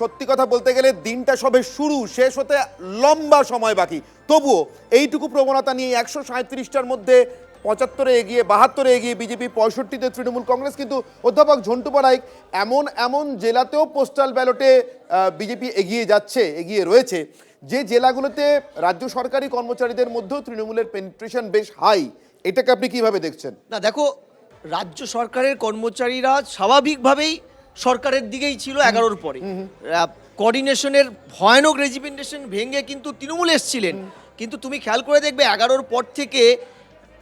সত্যি কথা বলতে গেলে দিনটা সবে শুরু, শেষ হতে লম্বা সময় বাকি। তবুও এইটুকু প্রবণতা নিয়ে 137টার মধ্যে 75-এ এগিয়ে, 72-এ এগিয়ে বিজেপি, 65-তে তৃণমূল কংগ্রেস। কিন্তু অধ্যাপক ঝন্টু পাড়াইক, এমন এমন জেলাতেও পোস্টাল ব্যালটে বিজেপি এগিয়ে যাচ্ছে, এগিয়ে রয়েছে, যে জেলাগুলোতে রাজ্য সরকারি কর্মচারীদের মধ্যেও তৃণমূলের পেনিট্রেশন বেশ হাই। এটাকে আপনি কিভাবে দেখছেন? না দেখো, রাজ্য সরকারের কর্মচারীরা স্বাভাবিকভাবেই সরকারের দিকেই ছিল 11-র পরে। কোঅর্ডিনেশনের ভয়ানক রেজিমেন্টেশন ভেঙে কিন্তু তৃণমূল এসেছিলেন। কিন্তু তুমি খেয়াল করে দেখবে 11-র পর থেকে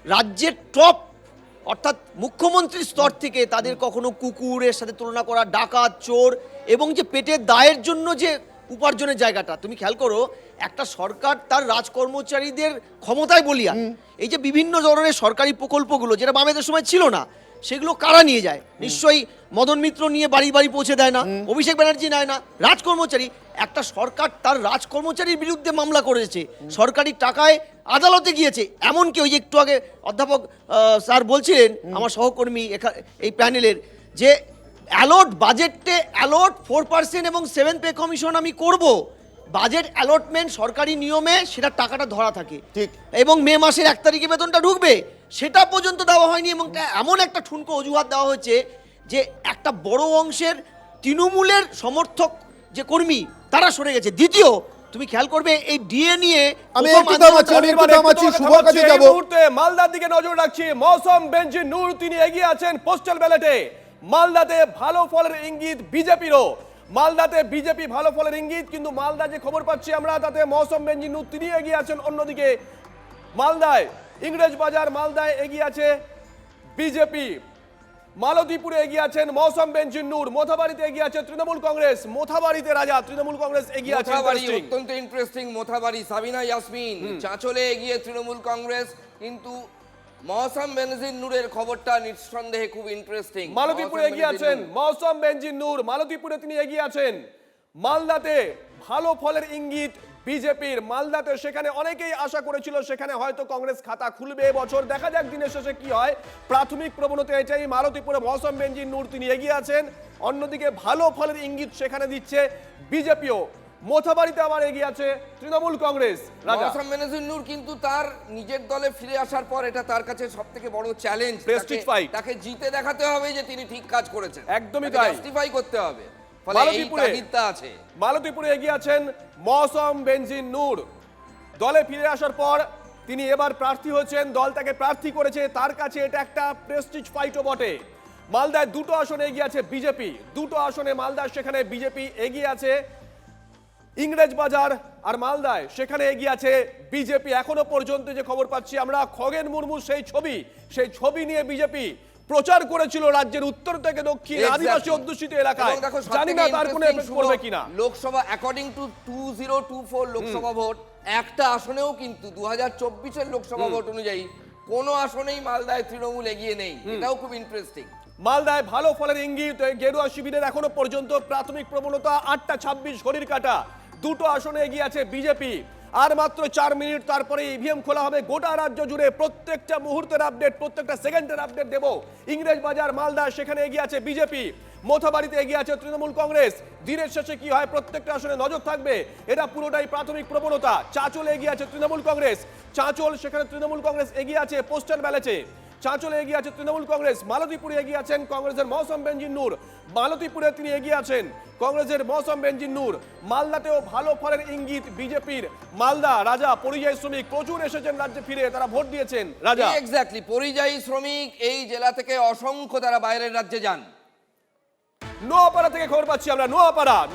রাজ্যের টপ অর্থাৎ মুখ্যমন্ত্রীর স্তর থেকে তাদের কখনো কুকুরের সাথে তুলনা করা, ডাকাত, চোর এবং যে পেটের দায়ের জন্য যে উপার্জনের জায়গাটা তুমি খেয়াল করো। একটা সরকার তার রাজকর্মচারীদের ক্ষমতায় বলিয়া এই যে বিভিন্ন ধরনের সরকারি প্রকল্পগুলো যেটা বামেদের সময় ছিল না, সেগুলো কারা নিয়ে যায়? নিশ্চয়ই মদন মিত্র নিয়ে বাড়ি বাড়ি পৌঁছে দেয় না, অভিষেক ব্যানার্জি নেয় না। রাজকর্মচারী, একটা সরকার তার রাজকর্মচারীর বিরুদ্ধে মামলা করেছে, সরকারি টাকায় আদালতে গিয়েছে। এমনকি ওই যে একটু আগে অধ্যাপক স্যার বলছিলেন, আমার সহকর্মী এই প্যানেলের, যে অ্যালট বাজেটে অ্যালট 4% এবং 7 পে কমিশন আমি করব। বাজেট অ্যালটমেন্ট সরকারি নিয়মে সেটা টাকাটা ধরা থাকে, ঠিক। এবং মে মাসের 1 তারিখে বেতনটা ঢুকবে, সেটা পর্যন্ত দেওয়া হয়নি। এবং এমন একটা ঠুনকো অজুহাত দেওয়া হয়েছে যে একটা বড় অংশের তৃণমূলের সমর্থক যে কর্মী তারা সরে গেছে। দ্বিতীয়, তুমি খেয়াল করবে এই ডিএ নিয়ে মালদার দিকে নজর রাখছি। মৌসম বেঞ্জি নূর তিনি এগিয়ে আছেন পোস্টাল ব্যালটে। মালদাতে ভালো ফলের ইঙ্গিত বিজেপিরও। মালদাতে বিজেপি ভালো ফলের ইঙ্গিত, কিন্তু মালদা যে খবর পাচ্ছি আমরা তাতে মৌসম বেঞ্জি নূর তিনি এগিয়ে আছেন। অন্যদিকে মালদায় ইংরেজ বাজার, মালদায় এগিয়ে আছে বিজেপি। মালতীপুরে এগিয়ে আছেন মৌসম বেঞ্জি নূর। মোথাবাড়িতে এগিয়ে আছে তৃণমূল কংগ্রেস। মোথাবাড়িতে রাজা তৃণমূল কংগ্রেস এগিয়ে আছে। অত্যন্ত ইন্টারেস্টিং মোথাবাড়ি। সাবিনা ইয়াসমিন চাঁচলে এগিয়ে তৃণমূল কংগ্রেস, কিন্তু মৌসম বেনজির নূরের খবরটা নিঃসন্দেহে খুব ইন্টারেস্টিং। মালতীপুরে এগিয়ে আছেন মৌসম বেনজি নূর। মালতীপুরে তিনি এগিয়ে আছেন। মালদাতে ভালো ফলের ইঙ্গিত বিজেপির। মালদাতে সেখানে অনেকেই আশা করেছিল সেখানে হয়তো কংগ্রেস খাতা খুলবে এবছর। দেখা যাক দিনের শেষে কি হয়। প্রাথমিক প্রবণতা এটাই। মালতীপুরে মৌসম বেনজি নূর তিনি এগিয়ে আছেন। অন্যদিকে ভালো ফলের ইঙ্গিত সেখানে দিচ্ছে বিজেপিও। মোথাবাড়িতে আবার এগিয়ে আছে তৃণমূল কংগ্রেস। মৌসম বেনজির নূর কিন্তু তার নিজের দলে ফিরে আসার পর এটা তার কাছে সবথেকে বড় চ্যালেঞ্জ। Prestige fight. তাকে জিতে দেখাতে হবে যে তিনি ঠিক কাজ করেছেন। একদমই তাই। জাস্টিফাই করতে হবে। মালতীপুরে এগিয়ে আছেন মৌসম বেনজি নূর। দলে ফিরে আসার পর তিনি এবার প্রার্থী হয়েছেন, দল তাকে প্রার্থী করেছে, তার কাছে এটা একটা প্রেস্টিজ ফাইটও বটে। মালদায় দুটো আসনে এগিয়ে আছে বিজেপি। দুটো আসনে মালদায় সেখানে বিজেপি এগিয়ে আছে। ইংরেজ বাজার আর মালদায় সেখানে এগিয়ে আছে বিজেপি। এখনো পর্যন্ত যে খবর পাচ্ছি আমরা, খগেন মুর্মু সেই ছবি নিয়ে বিজেপি প্রচার করেছিল রাজ্যের উত্তর থেকে দক্ষিণ আদিবাসী অধ্যুষিত এলাকায়। জানি না তার কোনো এফেক্ট পড়বে কিনা। Lok Sabha according to 2024 Lok Sabha vote, একটা আসনেও কিন্তু 2024-এর লোকসভা ভোট অনুযায়ী কোনো আসনেই মালদায় তৃণমূল এগিয়ে নেই। এটাও খুব ইন্টারেস্টিং। মালদায় ভালো ফলের ইঙ্গিত গেরুয়া শিবিরের। এখনো পর্যন্ত প্রাথমিক প্রবণতা 8টা 26 ঘড়ির কাটা। দুটো আসনে এগিয়ে আছে বিজেপি। আর মাত্র 4 মিনিট, তারপরে ইভিএম খোলা হবে গোটা রাজ্য জুড়ে। প্রত্যেকটা মুহূর্তের আপডেট, প্রত্যেকটা সেকেন্ডের আপডেট দেব। ইংরেজ বাজার, মালদা সেখানে এগিয়ে আছে বিজেপি। মোথাবাড়িতে এগিয়ে আছে তৃণমূল কংগ্রেস। দিনের শেষে কি হয় প্রত্যেকটা আসনে নজর থাকবে। এটা পুরোটাই প্রাথমিক প্রবণতা। চাঁচলে এগিয়ে আছে তৃণমূল কংগ্রেস। চাঁচল সেখানে তৃণমূল কংগ্রেস এগিয়ে আছে পোস্টাল ব্যালটে। চাঁচলে এগিয়ে আছে তৃণমূল কংগ্রেস। মালতীপুরে এগিয়ে আছেন কংগ্রেসের মৌসম বেনজি নূর। মালতীপুরে তিনি এগিয়ে আছেন কংগ্রেসের মৌসম বেনজি নূর। মালদাতেও ভালো ফলের ইঙ্গিত বিজেপির। মালদা রাজা পরিযায়ী শ্রমিক প্রচুর এসেছেন রাজ্যে ফিরে, তারা ভোট দিয়েছেন। রাজা এক্স্যাক্টলি, পরিযায়ী শ্রমিক এই জেলা থেকে অসংখ্য তারা বাইরের রাজ্যে যান। নোয়াপাড়া থেকে খবর পাচ্ছি আমরা।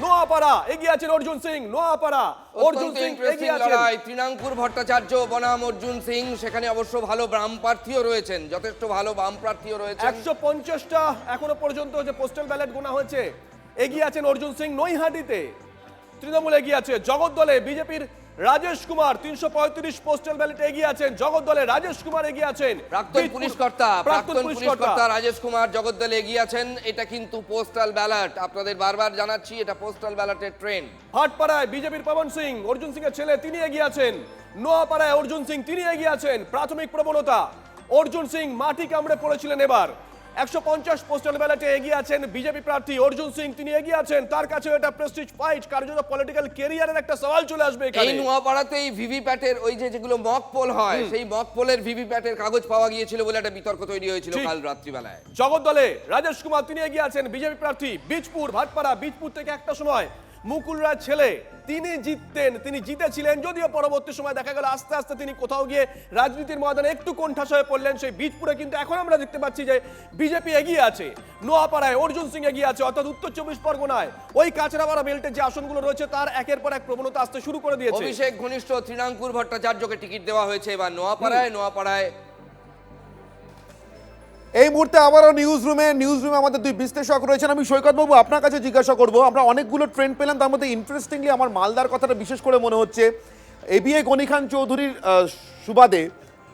নোয়াপাড়া এগিয়ে আছেন অর্জুন সিং। নোয়াপাড়া অর্জুন সিং এগিয়ে আছেন। তৃণাঙ্কুর ভট্টাচার্য বনাম অর্জুন সিং। সেখানে অবশ্য ভালো বাম প্রার্থীও রয়েছেন, যথেষ্ট ভালো বাম প্রার্থীও রয়েছেন। 150টা এখনো পর্যন্ত যে পোস্টাল ব্যালট গোনা হয়েছে। এগিয়ে আছেন অর্জুন সিং। নৈহাটিতে তৃণমূল এগিয়ে আছে। জগদ্দলে বিজেপির রাজেশ কুমার 335 পোস্টাল ব্যালটে এগিয়ে আছেন। জগদ্দলে রাজেশ কুমার এগিয়ে আছেন। প্রাক্তন পুলিশ কর্তা রাজেশ কুমার জগদ্দলে এগিয়ে আছেন। এটা কিন্তু পোস্টাল ব্যালট, আপনাদের বারবার জানাচ্ছি এটা পোস্টাল ব্যালটের ট্রেন্ড। ভাটপাড়ায় বিজেপির পবন সিং, অর্জুন সিং এর ছেলে, তিনি এগিয়ে আছেন। নোয়াপাড়ায় অর্জুন সিং তিনি এগিয়ে আছেন। প্রাথমিক প্রবণতা অর্জুন সিং মাটি কামড়ে পড়েছিলেন। এবার 150 পোস্টাল ব্যালটে এগিয়ে আছেন বিজেপি প্রার্থী অর্জুন সিং, তিনি এগিয়ে আছেন। তার কাছেও এটা প্রেস্টিজ ফাইট, কার্যত পলিটিক্যাল ক্যারিয়ারের একটা সওয়াল চলে আসবে এই এখানে। নোয়াপাড়াতে এই ভিভিপ্যাটের ওই যেগুলো মক পোল হয়, সেই মক পোলের ভিভিপ্যাটের কাগজ পাওয়া গিয়েছিল বলে একটা বিতর্ক তৈরি হয়েছিল ঠিক। কাল রাত্রিবেলায়। জগদ্দলে রাজেশ কুমার তিনি এগিয়ে আছেন বিজেপি প্রার্থী। বীজপুর ভাটপাড়া, বীজপুর থেকে একটা সময় মুকুল রায় ছেলে তিনি জিতেছিলেন, যদিও পরবর্তী সময় দেখা গেল আস্তে আস্তে তিনি কোথাও গিয়ে রাজনীতির ময়দানে একটু কোণঠাসা হয়ে পড়লেন। সেই বীজপুরে কিন্তু এখন আমরা দেখতে পাচ্ছি যে বিজেপি এগিয়ে আছে। নোয়াপাড়ায় অর্জুন সিং এগিয়ে আছে, অর্থাৎ উত্তর 24 পরগনায় ওই কাঁচরাপাড়া বেল্টের যে আসনগুলো রয়েছে তার একের পর এক প্রবণতা আসতে শুরু করে দিয়েছে। অভিষেক ঘনিষ্ঠ তৃণাঙ্কুর ভট্টাচার্যকে টিকিট দেওয়া হয়েছে এবার নোয়াপাড়ায়। এই মুহূর্তে আবারও নিউজ রুমে আমাদের দুই বিশ্লেষক রয়েছেন। আমি সৈকত বাবু আপনার কাছে জিজ্ঞাসা করব, আমরা অনেকগুলো ট্রেন্ড পেলাম, তার মধ্যে ইন্টারেস্টিংলি আমার মালদার কথাটা বিশেষ করে মনে হচ্ছে। এবিএ গনি খান চৌধুরীর সুবাদে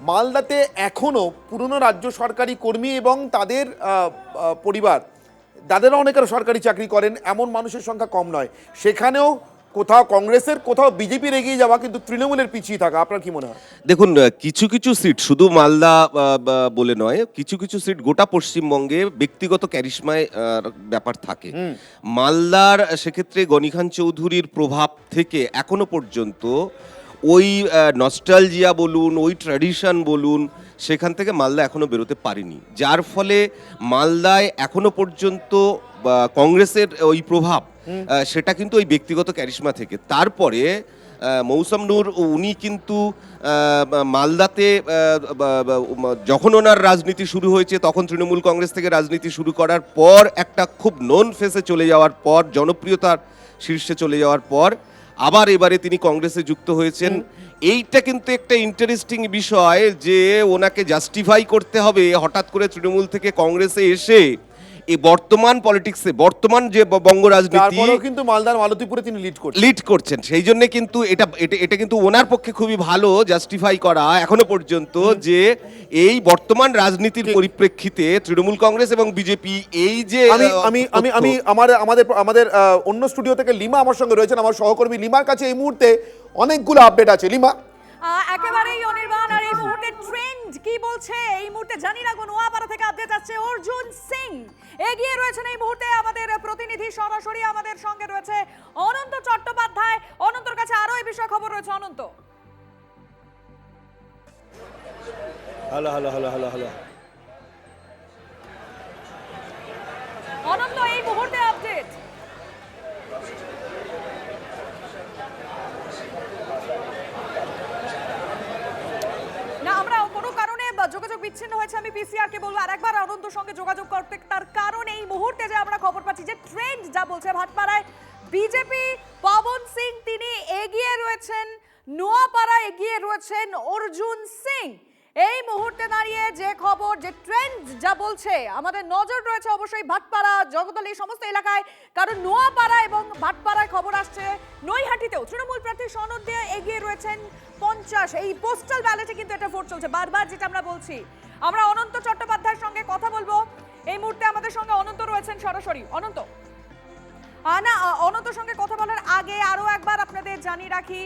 মালদাতে এখনও পুরনো রাজ্য সরকারি কর্মী এবং তাদের পরিবার, তাদেরও অনেকের সরকারি চাকরি করেন, এমন মানুষের সংখ্যা কম নয়। সেখানেও কোথাও কংগ্রেসের, কোথাও বিজেপির এগিয়ে যাওয়া, কিন্তু তৃণমূলের পিছিয়ে থাকা। আপনার কি মনে হয়? দেখুন, কিছু কিছু সিট শুধু মালদা বলে নয়, কিছু কিছু সিট গোটা পশ্চিমবঙ্গে ব্যক্তিগত ক্যারিশমায় ব্যাপার থাকে। মালদার সেক্ষেত্রে গনি খান চৌধুরীর প্রভাব থেকে এখনো পর্যন্ত ওই নস্টালজিয়া বলুন, ওই ট্র্যাডিশন বলুন, সেখান থেকে মালদা এখনো বেরোতে পারেনি, যার ফলে মালদায় এখনো পর্যন্ত কংগ্রেসের ওই প্রভাব সেটা কিন্তু ওই ব্যক্তিগত ক্যারিশমা থেকে। তারপরে মৌসম নূর উনি কিন্তু মালদাতে যখন ওনার রাজনীতি শুরু হয়েছে তখন তৃণমূল কংগ্রেস থেকে রাজনীতি শুরু করার পর একটা খুব নোন ফেসে চলে যাওয়ার পর, জনপ্রিয়তার শীর্ষে চলে যাওয়ার পর আবার এবারে তিনি কংগ্রেসে যুক্ত হয়েছেন। এইটা কিন্তু একটা ইন্টারেস্টিং বিষয় যে ওনাকে জাস্টিফাই করতে হবে হঠাৎ করে তৃণমূল থেকে কংগ্রেসে এসে এই বর্তমান পলিটিক্সে, বর্তমান যে বঙ্গ রাজনীতি, তারপরেও কিন্তু মালদার মালতীপুরে তিনি লিড করছেন। সেই জন্য কিন্তু এটা কিন্তু ওনার পক্ষে খুবই ভালো জাস্টিফাই করা এখনো পর্যন্ত যে এই বর্তমান রাজনীতির পরিপ্রেক্ষিতে তৃণমূল কংগ্রেস এবং বিজেপি এই যে আমি আমাদের অন্য স্টুডিও থেকে লিমা আমার সঙ্গে রয়েছেন, আমার সহকর্মী। লিমার কাছে এই মুহূর্তে অনেকগুলো আপডেট আছে। লিমা, একেবারেই অনির্বাণ, আর এই মুহূর্তে ট্রেন্ড কি বলছে এই মুহূর্তে জানি না। নোয়াপাড়া থেকে আপডেট আসছে, অর্জুন সিং এগিয়ে রয়েছেন এই মুহূর্তে। আমাদের প্রতিনিধি সরাসরি আমাদের সঙ্গে রয়েছে অনন্ত চট্টোপাধ্যায়। অনন্তর কাছে আরো এই বিষয়ে খবর রয়েছে। অনন্ত, হ্যালো। অনন্ত এই মুহূর্তে আপডেট। না, আমরা কোনো কারণে যোগাযোগ বিচ্ছিন্ন হয়েছে। আমি পিসিআর কে বলবো আরেকবার অনন্তর সঙ্গে যোগাযোগ করতে, তার কারণ এই মুহূর্তে যে আমরা খবর পাচ্ছি যে ট্রেন্ড যা বলছে ভাটপাড়ায় বিজেপি পবন সিং তিনি এগিয়ে রয়েছেন, নোয়াপাড়ায় এগিয়ে রয়েছেন অর্জুন সিং। এই মুহূর্তে দাঁড়িয়ে যে খবর, যে ট্রেন্ড যা বলছে, আমাদের নজর রয়েছে অবশ্যই ভাটপাড়া, জগদ্দল, এই সমস্ত এলাকায়, কারণ নোয়াপাড়া এবং ভাটপাড়ায় খবর আসছে নৈহাটিতেও তৃণমূল প্রার্থী সনদ দিয়ে এগিয়ে রয়েছেন 50। এই পোস্টাল ব্যালটে কিন্তু এটা ভোট চলছে বারবার, যেটা আমরা বলছি। আমরা অনন্ত চট্টোপাধ্যায়ের সঙ্গে কথা বলবো এই মুহূর্তে। আমাদের সঙ্গে অনন্ত রয়েছেন সরাসরি। অনন্ত, অনন্তর সঙ্গে কথা বলার আগে আরো একবার আপনাদের জানিয়ে রাখি,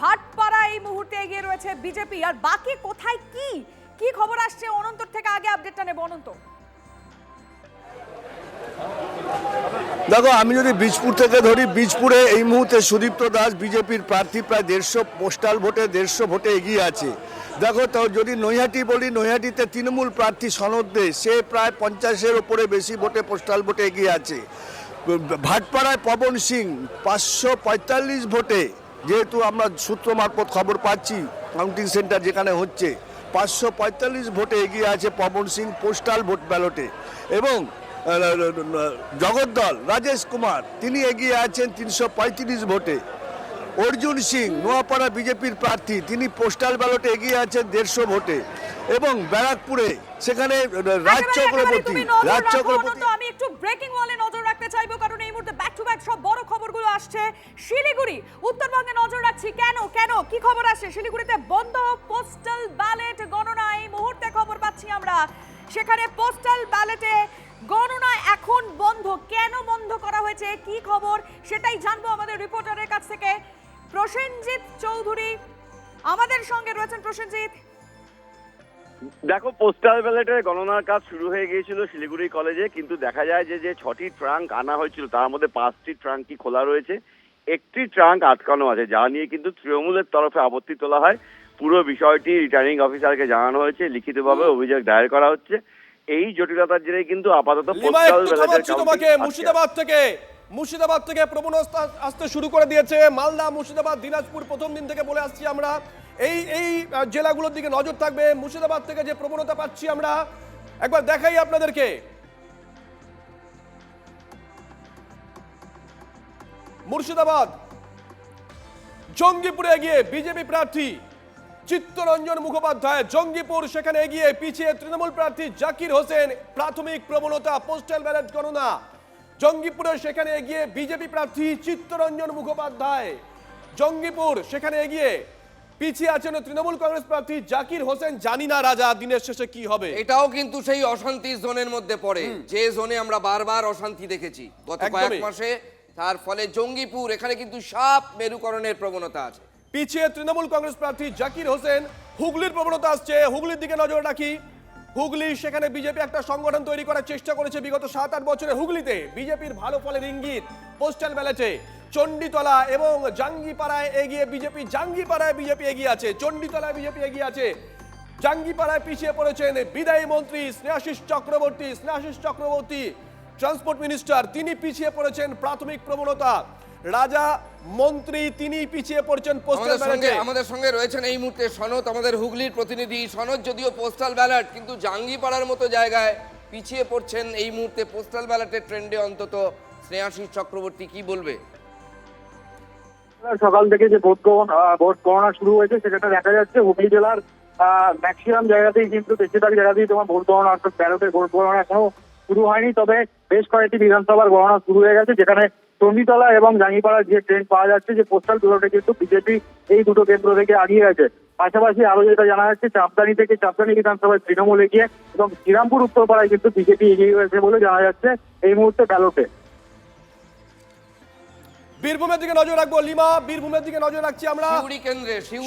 ভাটপাড়া এই মুহূর্তে এগিয়ে রয়েছে বিজেপি, আর বাকি কোথায় কি খবর আসছে অনন্তর থেকে আগে আপডেটটা নেব। অনন্ত, দেখো, আমি যদি বীজপুর থেকে ধরি, বীজপুরে এই মুহূর্তে সুদীপ্ত দাস বিজেপির প্রার্থী প্রায় 150 পোস্টাল ভোটে 150 ভোটে এগিয়ে আছে। দেখো, তো যদি নৈহাটি বলি, নৈহাটিতে তৃণমূল প্রার্থী সনদ দে, সে প্রায় 50-এর ওপরে বেশি ভোটে পোস্টাল ভোটে এগিয়ে আছে। ভাটপাড়ায় পবন সিং 545 ভোটে, যেহেতু আমরা সূত্র মারফত খবর পাচ্ছি কাউন্টিং সেন্টার যেখানে হচ্ছে, 545 ভোটে এগিয়ে আছে পবন সিং পোস্টাল ভোট ব্যালটে। এবং জগদ্দল রাজেশ কুমার তিনি এগিয়ে আছেন 335 ভোটে। অর্জুন সিং নোয়াপাড়া বিজেপির প্রার্থী, তিনি পোস্টাল ব্যালটে এগিয়ে আছেন 150 ভোটে। এবং ব্যারাকপুরে সেখানে রাজ চক্রবর্তী আমি একটু ব্রেকিং ওয়ালে নজর রাখতে চাইবো, কারণ এই মুহূর্তে ব্যাক টু ব্যাক সব বড় খবরগুলো আসছে। শিলিগুড়ি, উত্তরবঙ্গে নজর রাখছি। কেন কি খবর আসছে? শিলিগুড়িতে বন্ধ পোস্টাল ব্যালট গণনা এই মুহূর্তে খবর পাচ্ছি আমরা। সেখানে পোস্টাল ব্যালটে গণনা এখন বন্ধ। কেন বন্ধ করা হয়েছে, কি খবর, সেটাই জানবো আমাদের রিপোর্টারের কাছ থেকে। প্রসেনজিৎ চৌধুরী আমাদের সঙ্গে রয়েছেন। প্রসেনজিৎ, দেখো, পোস্টাল ব্যালটের গণনার কাজ শুরু হয়ে গিয়েছিল শিলিগুড়ি কলেজে, কিন্তু দেখা যায় যে 6টি ট্রাঙ্ক আনা হয়েছিল তার মধ্যে 5টি ট্রাঙ্কই খোলা রয়েছে, একটি ট্রাঙ্ক আটকানো আছে, যা নিয়ে কিন্তু তৃণমূলের তরফে আপত্তি তোলা হয়। পুরো বিষয়টি রিটার্নিং অফিসারকে জানানো হয়েছে, লিখিতভাবে অভিযোগ দায়ের করা হচ্ছে। এই জটিলতার জেরে কিন্তু আপাতত লিমা, পোস্টাল একটু ব্যালটের থামাচ্ছি তোমাকে। মুর্শিদাবাদ থেকে প্রবণতা আসতে শুরু করে দিয়েছে। মালদা, মুর্শিদাবাদ, দিনাজপুর প্রথম দিন থেকে বলে আসছি আমরা এই জেলাগুলোর দিকে নজর থাকবে। মুর্শিদাবাদ থেকে যে প্রবণতা পাচ্ছি আমরা একবার দেখাই আপনাদেরকে। মুর্শিদাবাদ জঙ্গিপুরে এগিয়ে বিজেপি প্রার্থী চিত্তরঞ্জন মুখোপাধ্যায়। জঙ্গিপুর সেখানে এগিয়ে, পিছিয়ে তৃণমূল প্রার্থী জাকির হোসেন। প্রাথমিক প্রবণতা পোস্টাল ব্যালট গণনা জঙ্গিপুরে সেখানে এগিয়ে বিজেপি প্রার্থী চিত্তরঞ্জন মুখোপাধ্যায়। জঙ্গিপুর সেখানে এগিয়ে, পিছিয়ে আছেন তৃণমূল কংগ্রেস প্রার্থী জাকির হোসেন। জানি না রাজা দিনের শেষে কি হবে। এটাও কিন্তু সেই অশান্তি জোনের মধ্যে পড়ে, যে জোনে আমরা বারবার অশান্তি দেখেছি গত কয়েক একদমই। মাসে। তার ফলে জঙ্গিপুর এখানে কিন্তু সাপ মেরুকরণের প্রবণতা আছে। পিছিয়ে তৃণমূল কংগ্রেস প্রার্থী জাকির হোসেন। হুগলির প্রবণতা আসছে, হুগলির দিকে নজর রাখি। হুগলি সেখানে বিজেপি একটা সংগঠন তৈরি করার চেষ্টা করেছে বিগত 7-8 বছরে। হুগলিতে বিজেপির ভালো ফলের ইঙ্গিত পোস্টাল ব্যালটে। চণ্ডীতলা এবং জাঙ্গিপাড়ায় এগিয়ে বিজেপি, জাঙ্গিপাড়ায় বিজেপি এগিয়ে আছে, চণ্ডীতলায় বিজেপি এগিয়ে আছে। জাঙ্গিপাড়ায় পিছিয়ে পড়েছেন বিদায়ী মন্ত্রী স্নেহাশিস চক্রবর্তী, ট্রান্সপোর্ট মিনিস্টার, তিনি পিছিয়ে পড়েছেন। প্রাথমিক প্রবণতা রাজা মন্ত্রী তিনি পিছিয়ে পড়ছেন পোস্টাল ব্যালটে। আমাদের সঙ্গে রয়েছেন এই মুহূর্তে সনদ, আমাদের হুগলির প্রতিনিধি। সনদ, যদিও পোস্টাল ব্যালট, কিন্তু জাঙ্গিপাড়ার মতো জায়গায় পিছিয়ে পড়ছেন এই মুহূর্তে পোস্টাল ব্যালটের ট্রেন্ডে অন্তত স্নেহাশিস চক্রবর্তী, কি বলবে? সকাল থেকে যে ভোট গণনা শুরু হয়েছে সেটা দেখা যাচ্ছে হুগলি জেলার ম্যাক্সিমাম জায়গাতেই, কিন্তু বেশিরভাগ জায়গাতেই তোমার ভোট গণনা, অর্থাৎ ব্যালটের ভোট গণনা এখনো শুরু হয়নি। তবে বেশ কয়েকটি বিধানসভার গণনা শুরু হয়ে গেছে, যেখানে চণ্ডীতলা এবং জাঙ্গিপাড়ার যে ট্রেন্ড পাওয়া যাচ্ছে যে পোস্টাল ব্যালটে কিন্তু বিজেপি এই দুটো কেন্দ্র থেকে আগিয়ে আছে। পাশাপাশি আরো যেটা জানা যাচ্ছে, চাপদানি বিধানসভায় তৃণমূল এগিয়ে এবং শ্রীরামপুর উত্তরপাড়ায় কিন্তু বিজেপি এগিয়ে রয়েছে বলে জানা যাচ্ছে এই মুহূর্তে ব্যালটে। বীরভূমের দিকে নজর রাখবো লিমা, বীরভূমের দিকে নজর রাখছি আমরা।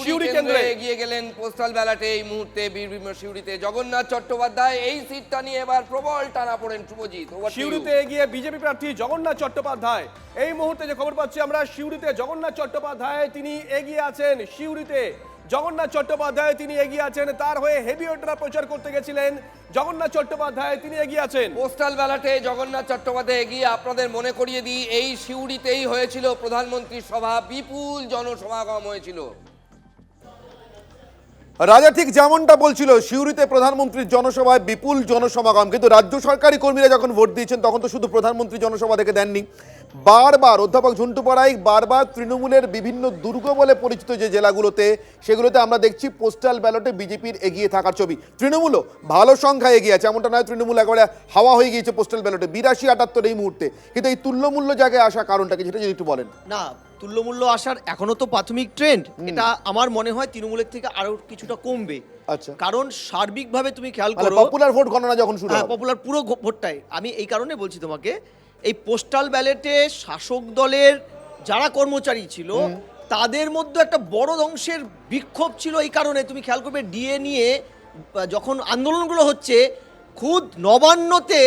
সিউড়ি কেন্দ্রে এগিয়ে গেলেন পোস্টাল ব্যালটে এই মুহূর্তে বীরভূমের সিউড়িতে জগন্নাথ চট্টোপাধ্যায়। এই সিটটা নিয়ে এবার প্রবল টানা পড়েন শুভজিৎ। সিউড়িতে এগিয়ে বিজেপি প্রার্থী জগন্নাথ চট্টোপাধ্যায়। এই মুহূর্তে যে খবর পাচ্ছি আমরা, সিউড়িতে জগন্নাথ চট্টোপাধ্যায় তিনি এগিয়ে আছেন। সিউড়িতে জগন্নাথ চট্টোপাধ্যায় তিনি এগিয়ে আছেন, তার হয়ে হেভিওয়েটরা প্রচার করতে গেছিলেন। জগন্নাথ চট্টোপাধ্যায় তিনি এগিয়ে আছেন। পোস্টাল ব্যালটে জগন্নাথ চট্টোপাধ্যায় এগিয়ে। আপনাদের মনে করিয়ে দিই, এই সিউড়িতেই হয়েছিল প্রধানমন্ত্রীর সভা, বিপুল জনসমাগম হয়েছিল। রাজা ঠিক যেমনটা বলছিল, সিউড়িতে প্রধানমন্ত্রীর জনসভায় বিপুল জনসমাগম, কিন্তু রাজ্য সরকারি কর্মীরা যখন ভোট দিয়েছেন তখন তো শুধু প্রধানমন্ত্রী জনসভা থেকে দেননি, বারবার অধ্যাপক ঝন্টু পাড়াই বারবার তৃণমূলের বিভিন্ন দুর্গ বলে পরিচিত যে জেলাগুলোতে, সেগুলোতে আমরা দেখছি পোস্টাল ব্যালটে বিজেপির এগিয়ে থাকার ছবি। তৃণমূলও ভালো সংখ্যায় এগিয়ে আছে, এমনটা নয় তৃণমূল একেবারে হাওয়া হয়ে গিয়েছে পোস্টাল ব্যালটে, 82-78 এই মুহূর্তে। কিন্তু এই তুল্যমূল্য জায়গায় আসা কারণটা কি, সেটা যদি একটু বলেন। না, তুল্যমূল্য আসার এখনো তো প্রাথমিক ট্রেন্ড, এটা আমার মনে হয় তৃণমূলের থেকে আরো কিছুটা কমবে। আচ্ছা, কারণ সার্বিকভাবে তুমি খেয়াল মানে করো, পপুলার ভোট গণনা যখন শুরু হবে, পপুলার পুরো ভোটটাই, আমি এই কারণে বলছি তোমাকে, এই পোস্টাল ব্যালটে শাসক দলের যারা কর্মচারী ছিল তাদের মধ্যে একটা বড় অংশের বিক্ষোভ ছিল। এই কারণে তুমি খেয়াল করবে ডিএ নিয়ে যখন আন্দোলনগুলো হচ্ছে, খুদ নবান্নতে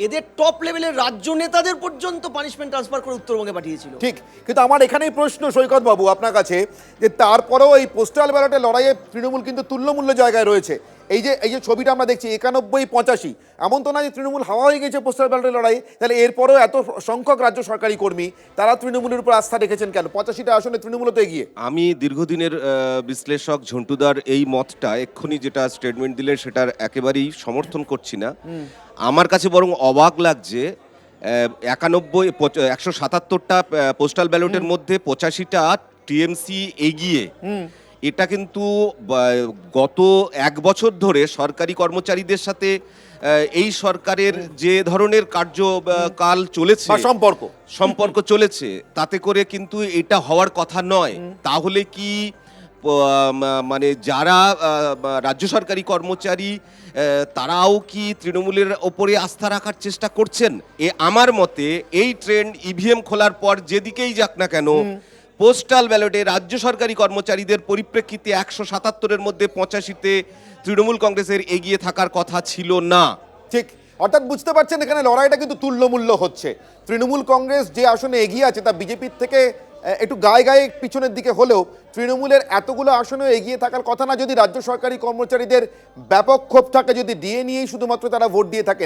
এদের টপ লেভেলের রাজ্য নেতাদের পর্যন্ত পানিশমেন্ট ট্রান্সফার করে উত্তরবঙ্গে পাঠিয়েছিল। ঠিক, কিন্তু আমার এখানেই প্রশ্ন সৈকত বাবু আপনার কাছে, যে তারপরেও এই পোস্টাল ব্যালটের লড়াইয়ে তৃণমূল কিন্তু তুল্যমূল্য জায়গায় রয়েছে। এই যে ছবিটা আমরা দেখছি 91-85, এমন তো না যে তৃণমূল হাওয়া হয়ে গেছে পোস্টাল ব্যালটের লড়াই। তাহলে এরপরেও এত সংখ্যক রাজ্য সরকারি কর্মী তারা তৃণমূলের উপর আস্থা রেখেছেন কেন? 85টা আসনে তৃণমূল তো এগিয়ে। আমি দীর্ঘদিনের বিশ্লেষক ঝন্টুদার এই মতটা এক্ষুনি যেটা স্টেটমেন্ট দিলেন সেটার একেবারেই সমর্থন করছি না। আমার কাছে বরং অবাক লাগছে, 177টা পোস্টাল ব্যালটের মধ্যে 85টা টিএমসি এগিয়ে। এটা কিন্তু গত 1 বছর ধরে সরকারি কর্মচারীদের সাথে এই সরকারের যে ধরনের কার্যকাল চলেছে, সম্পর্ক চলেছে, তাতে করে কিন্তু এটা হওয়ার কথা নয়। তাহলে কি মানে যারা রাজ্য সরকারি কর্মচারী তারাও কি তৃণমূলের ওপরে আস্থা রাখার চেষ্টা করছেন? আমার মতে এই ট্রেন্ড ইভিএম খোলার পর যেদিকেই যাক না কেন, পোস্টাল ব্যালটে রাজ্য সরকারি কর্মচারীদের পরিপ্রেক্ষিতে 177-এর মধ্যে 85-তে তৃণমূল কংগ্রেসের এগিয়ে থাকার কথা ছিল না। ঠিক, অর্থাৎ বুঝতে পারছেন এখানে লড়াইটা কিন্তু তুল্যমূল্য হচ্ছে। তৃণমূল কংগ্রেস যে আসনে এগিয়ে আছে তা বিজেপির থেকে একটু গায়ে গায়ে পিছনের দিকে হলেও তৃণমূলের এতগুলো আসনেও এগিয়ে থাকার কথা না, যদি রাজ্য সরকারি কর্মচারীদের ব্যাপক ক্ষোভ থাকে, যদি ডিএ নিয়েই শুধুমাত্র তারা ভোট দিয়ে থাকে।